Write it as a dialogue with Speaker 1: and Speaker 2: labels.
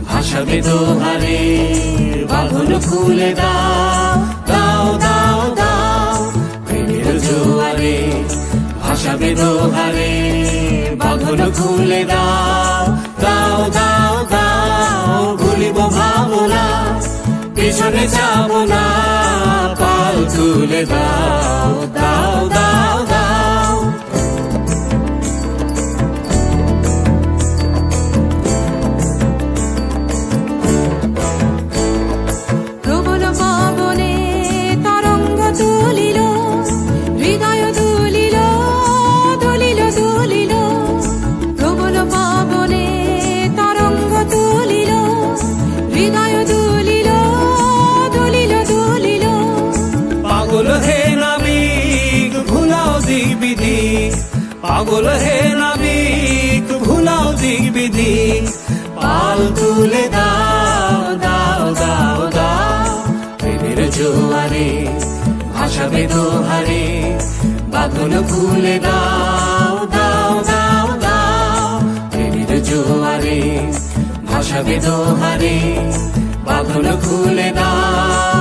Speaker 1: ভাসাবে দোহারে, বাঁধন খুলে দাও দাও দাও দাও। প্রেমের জোয়ারে ভাসাবে দোহারে, বাঁধন খুলে দাও দাও দাও দাও। ভুলিব ভাবনা, পিছনে যাব না, পাল তুলে দাও দাও দাও দাও।
Speaker 2: প্রবল পবনে তরঙ্গ তুলিল, হৃদয় দুলিল দুলিল দুলিল। প্রবল পবনে তরঙ্গ তুলিল, হৃদয় দুলিল দুলিল দুলিল।
Speaker 1: পাগল হে নাবিক ভুলাও দিক বিদিক, পাগল হে নাবিক ভুলাও দিক বিদিক। পাল তুলে দাও দাও দাও দাও। প্রেমের জোয়ারে ভাসাবে দোহারে, বাঁধন খুলে দাও দাও দাও দাও। প্রেমের জোয়ারে ভাসাবে দোহারে, বাঁধন খুলে দাও